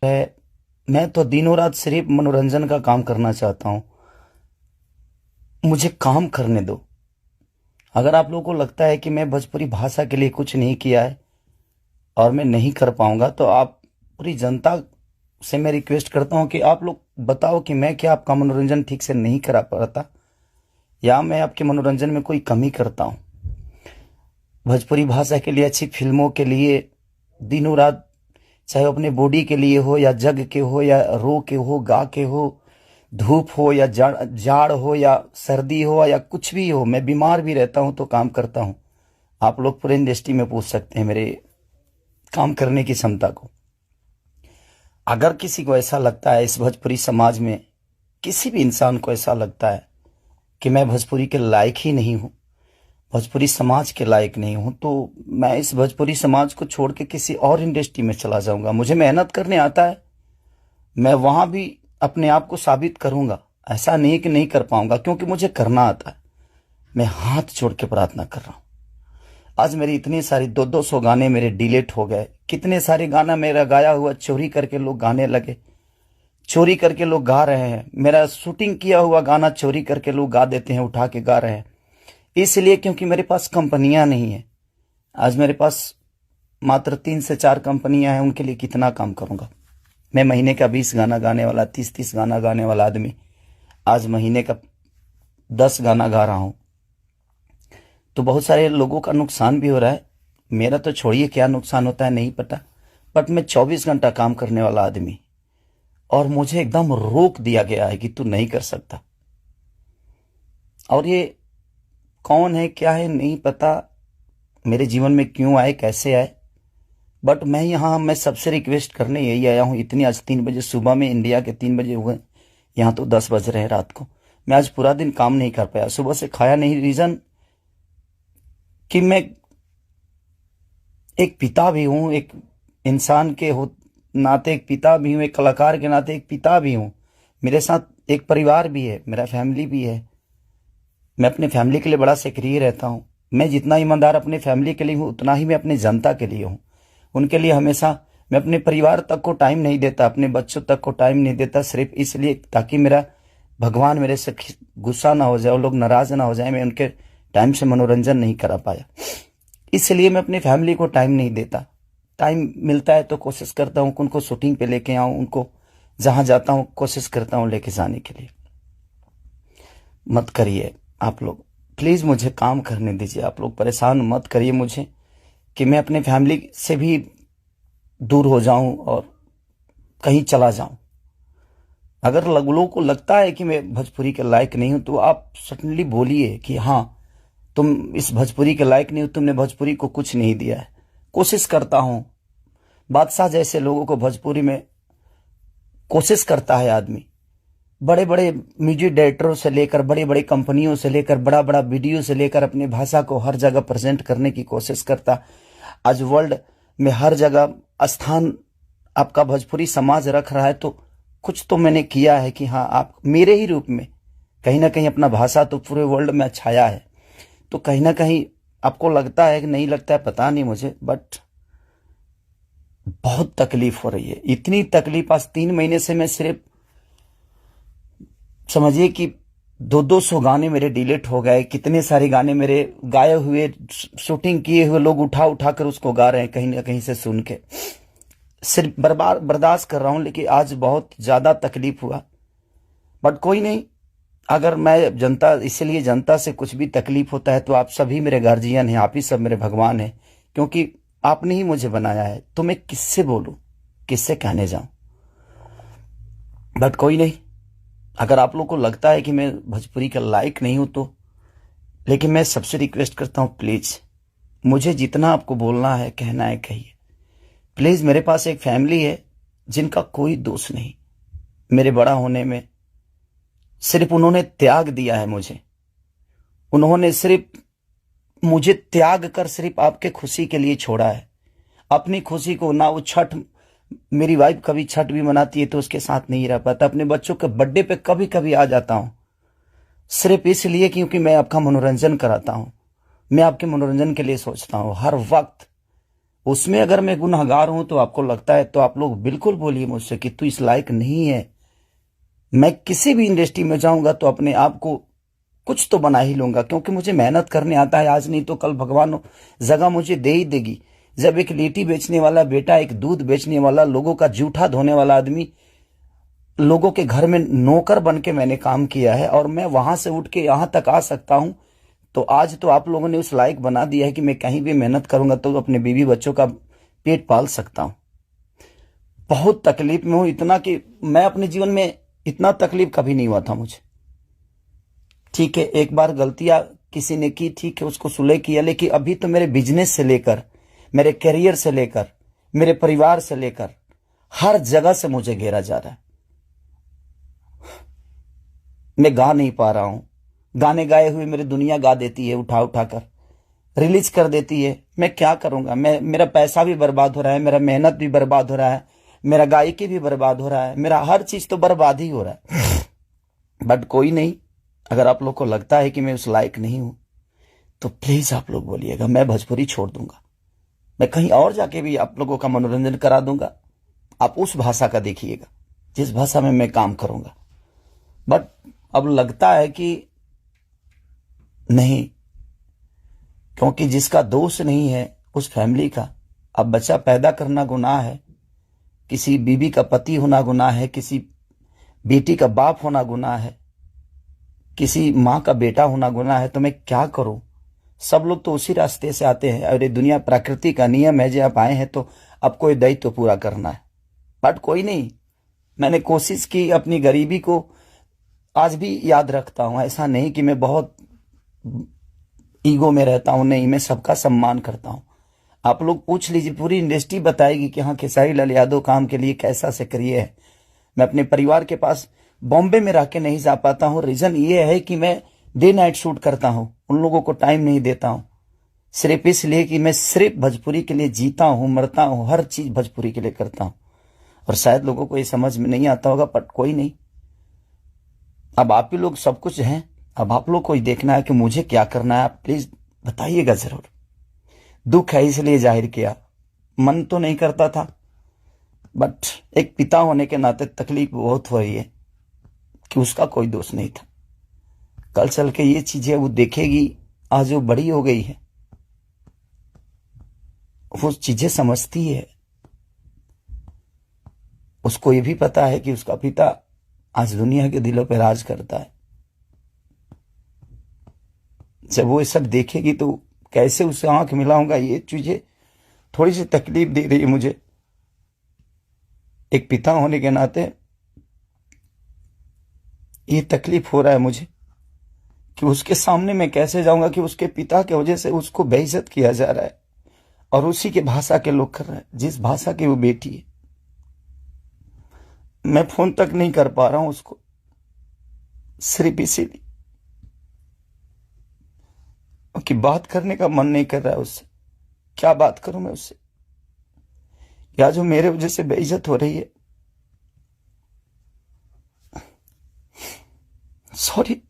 है। मैं तो दिनों रात सिर्फ मनोरंजन का काम करना चाहता हूं। मुझे काम करने दो। अगर आप लोगों को लगता है कि मैं भोजपुरी भाषा के लिए कुछ नहीं किया है और मैं नहीं कर पाऊंगा, तो आप पूरी जनता से मैं रिक्वेस्ट करता हूं कि आप लोग बताओ कि मैं क्या आपका मनोरंजन ठीक से नहीं करा पाता, या मैं आपके मनोरंजन में कोई कमी करता हूं। भोजपुरी भाषा के लिए, अच्छी फिल्मों के लिए दिनों रात, चाहे अपने बॉडी के लिए हो या जग के हो या रो के हो, गा के हो, धूप हो या जाड़ हो या सर्दी हो या कुछ भी हो, मैं बीमार भी रहता हूं तो काम करता हूं। आप लोग पूरे इंडस्ट्री में पूछ सकते हैं मेरे काम करने की क्षमता को। अगर किसी को ऐसा लगता है, इस भोजपुरी समाज में किसी भी इंसान को ऐसा लगता है कि मैं भोजपुरी के लायक ही नहीं हूं, भोजपुरी समाज के लायक नहीं हूं, तो मैं इस भोजपुरी समाज को छोड़ के किसी और इंडस्ट्री में चला जाऊंगा। मुझे मेहनत करने आता है, मैं वहां भी अपने आप को साबित करूंगा। ऐसा नहीं कि नहीं कर पाऊंगा, क्योंकि मुझे करना आता है। मैं हाथ जोड़ के प्रार्थना कर रहा हूं। आज मेरी इतनी सारी 200 गाने मेरे डिलीट हो गए। कितने सारे गाना मेरा गाया हुआ चोरी करके लोग गाने लगे, चोरी करके लोग गा रहे हैं। मेरा शूटिंग किया हुआ गाना चोरी करके लोग गा देते हैं, उठा के गा रहे हैं। इसलिए क्योंकि मेरे पास कंपनियां नहीं है। आज मेरे पास मात्र 3 से 4 कंपनियां हैं, उनके लिए कितना काम करूंगा। मैं महीने का 20 गाना गाने वाला, 30 गाना गाने वाला आदमी आज महीने का 10 गाना गा रहा हूं। तो बहुत सारे लोगों का नुकसान भी हो रहा है। मेरा तो छोड़िए, क्या नुकसान होता है नहीं पता, बट मैं 24 घंटा काम करने वाला आदमी, और मुझे एकदम रोक दिया गया है कि तू नहीं कर सकता। और ये कौन है, क्या है, नहीं पता, मेरे जीवन में क्यों आए, कैसे आए, बट मैं सबसे रिक्वेस्ट करने यही आया हूं। इतनी आज 3 बजे सुबह में, इंडिया के 3 बजे हुए, यहां तो 10 बज रहे हैं रात को। मैं आज पूरा दिन काम नहीं कर पाया, सुबह से खाया नहीं। रीजन कि मैं एक पिता भी हूं, एक इंसान के नाते एक पिता भी हूं, एक कलाकार के नाते एक पिता भी हूं। मेरे साथ एक परिवार भी है, मेरा फैमिली भी है। मैं अपने फैमिली के लिए बड़ा सक्रिय रहता हूं। मैं जितना ईमानदार अपने फैमिली के लिए हूं, उतना ही मैं अपनी जनता के लिए हूं। उनके लिए हमेशा मैं अपने परिवार तक को टाइम नहीं देता, अपने बच्चों तक को टाइम नहीं देता, सिर्फ इसलिए ताकि मेरा भगवान मेरे से गुस्सा ना हो जाए, वो लोग नाराज ना हो जाए, मैं उनके टाइम से मनोरंजन नहीं करा पाया। इसलिए मैं अपनी फैमिली को टाइम नहीं देता। टाइम मिलता है तो कोशिश करता हूं कि उनको शूटिंग पे लेके आऊं, उनको जहां जाता हूं कोशिश करता हूं लेके जाने के लिए। मत करिए आप लोग, प्लीज मुझे काम करने दीजिए। आप लोग परेशान मत करिए मुझे कि मैं अपने फैमिली से भी दूर हो जाऊं और कहीं चला जाऊं। अगर लोगों को लगता है कि मैं भोजपुरी के लायक नहीं हूं, तो आप सडनली बोलिए कि हाँ, तुम इस भोजपुरी के लायक नहीं हो, तुमने भोजपुरी को कुछ नहीं दिया है। कोशिश करता हूं। बादशाह जैसे लोगों को भोजपुरी में कोशिश करता है आदमी। बड़े बड़े म्यूजिक डायरेक्टरों से लेकर, बड़े बड़े कंपनियों से लेकर, बड़ा बड़ा वीडियो से लेकर अपनी भाषा को हर जगह प्रेजेंट करने की कोशिश करता। आज वर्ल्ड में हर जगह स्थान आपका भोजपुरी समाज रख रहा है, तो कुछ तो मैंने किया है कि हाँ, आप मेरे ही रूप में कहीं ना कहीं अपना भाषा तो पूरे वर्ल्ड में छाया है। तो कहीं ना कहीं आपको लगता है कि नहीं लगता है, पता नहीं मुझे, बट बहुत तकलीफ हो रही है। इतनी तकलीफ, आज 3 महीने से मैं सिर्फ समझिए कि 200 गाने मेरे डिलीट हो गए। कितने सारे गाने मेरे गाए हुए, शूटिंग किए हुए लोग उठा उठा कर उसको गा रहे हैं, कहीं ना कहीं से सुन के। सिर्फ बर्दाश्त कर रहा हूं, लेकिन आज बहुत ज्यादा तकलीफ हुआ। बट कोई नहीं, अगर मैं जनता, इसलिए जनता से कुछ भी तकलीफ होता है तो आप सभी मेरे गार्जियन हैं, आप ही सब मेरे भगवान हैं, क्योंकि आपने ही मुझे बनाया है। तो मैं किससे बोलूं, किससे कहने जाऊं। बट कोई नहीं, अगर आप लोग को लगता है कि मैं भोजपुरी का लायक नहीं हूं, तो लेकिन मैं सबसे रिक्वेस्ट करता हूं, प्लीज मुझे जितना आपको बोलना है, कहना है, कहिए। प्लीज, मेरे पास एक फैमिली है जिनका कोई दोष नहीं मेरे बड़ा होने में। सिर्फ उन्होंने त्याग दिया है मुझे। उन्होंने सिर्फ मुझे त्याग कर सिर्फ आपके खुशी के लिए छोड़ा है। अपनी खुशी को ना, वो छठ, मेरी वाइफ कभी छठ भी मनाती है तो उसके साथ नहीं रह पाता। अपने बच्चों के बर्थडे पे कभी कभी आ जाता हूं, सिर्फ इसलिए क्योंकि मैं आपका मनोरंजन कराता हूं। मैं आपके मनोरंजन के लिए सोचता हूं हर वक्त। उसमें अगर मैं गुनहगार हूं तो आपको लगता है तो आप लोग बिल्कुल बोलिए मुझसे कि तू इस लायक नहीं है। मैं किसी भी इंडस्ट्री में जाऊंगा तो अपने आप को कुछ तो बना ही लूंगा, क्योंकि मुझे मेहनत करने आता है। आज नहीं तो कल भगवान जगह मुझे दे ही देगी। जब एक लिट्टी बेचने वाला बेटा, एक दूध बेचने वाला, लोगों का जूठा धोने वाला आदमी, लोगों के घर में नौकर बन के मैंने काम किया है और मैं वहां से उठ के यहां तक आ सकता हूं, तो आज तो आप लोगों ने उस लायक बना दिया है कि मैं कहीं भी मेहनत करूंगा तो अपने बीवी बच्चों का पेट पाल सकता हूं। बहुत तकलीफ में हूं, इतना कि मैं अपने जीवन में इतना तकलीफ कभी नहीं हुआ था मुझे। ठीक है, एक बार गलतियां किसी ने की, ठीक है, उसको सुलह किया, लेकिन अभी तो मेरे बिजनेस से लेकर, मेरे करियर से लेकर, मेरे परिवार से लेकर हर जगह से मुझे घेरा जा रहा है। मैं गा नहीं पा रहा हूं। गाने गाए हुए मेरी दुनिया गा देती है, उठा उठा कर रिलीज कर देती है। मैं क्या करूंगा? मेरा पैसा भी बर्बाद हो रहा है, मेरा मेहनत भी बर्बाद हो रहा है, मेरा गायकी भी बर्बाद हो रहा है, मेरा हर चीज तो बर्बाद ही हो रहा है। बट कोई नहीं, अगर आप लोग को लगता है कि मैं उस लायक नहीं हूं तो प्लीज आप लोग बोलिएगा, मैं भोजपुरी छोड़ दूंगा। मैं कहीं और जाके भी आप लोगों का मनोरंजन करा दूंगा। आप उस भाषा का देखिएगा जिस भाषा में मैं काम करूंगा। बट अब लगता है कि नहीं, क्योंकि जिसका दोष नहीं है उस फैमिली का, अब बच्चा पैदा करना गुनाह है, किसी बीवी का पति होना गुनाह है, किसी बेटी का बाप होना गुनाह है, किसी माँ का बेटा होना गुनाह है, तो मैं क्या करूं? सब लोग तो उसी रास्ते से आते हैं और ये दुनिया प्रकृति का नियम है, जो आप आए हैं तो आपको ये दायित्व पूरा करना है। बट कोई नहीं, मैंने कोशिश की, अपनी गरीबी को आज भी याद रखता हूं। ऐसा नहीं कि मैं बहुत ईगो में रहता हूं, नहीं, मैं सबका सम्मान करता हूं। आप लोग पूछ लीजिए, पूरी इंडस्ट्री बताएगी कि हाँ, खेसारी लाल यादव काम के लिए कैसा से करिए है। मैं अपने परिवार के पास बॉम्बे में रह के नहीं जा पाता हूं। रीजन ये है कि मैं डे नाइट शूट करता हूं, उन लोगों को टाइम नहीं देता हूं, सिर्फ इसलिए कि मैं सिर्फ भोजपुरी के लिए जीता हूं, मरता हूं, हर चीज भोजपुरी के लिए करता हूं। और शायद लोगों को ये समझ में नहीं आता होगा, बट कोई नहीं, अब आप ही लोग सब कुछ हैं। अब आप लोग को ही देखना है कि मुझे क्या करना है। आप प्लीज बताइएगा जरूर। दुख है इसलिए जाहिर किया, मन तो नहीं करता था, बट एक पिता होने के नाते तकलीफ बहुत हो रही है कि उसका कोई दोष नहीं था। कल चल के ये चीजें वो देखेगी, आज वो बड़ी हो गई है, वो चीजें समझती है। उसको ये भी पता है कि उसका पिता आज दुनिया के दिलों पर राज करता है। जब वो ये सब देखेगी तो कैसे उसे आंख मिलाऊंगा, ये चीजें थोड़ी सी तकलीफ दे रही है मुझे। एक पिता होने के नाते ये तकलीफ हो रहा है मुझे कि उसके सामने मैं कैसे जाऊंगा कि उसके पिता की वजह से उसको बेइज्जत किया जा रहा है और उसी के भाषा के लोग कर रहे हैं, जिस भाषा की वो बेटी है। मैं फोन तक नहीं कर पा रहा हूं उसको, सिर्फ इसीलिए कि बात करने का मन नहीं कर रहा है उससे। क्या बात करूं मैं उससे, या जो मेरे वजह से बेइज्जत हो रही है। सॉरी।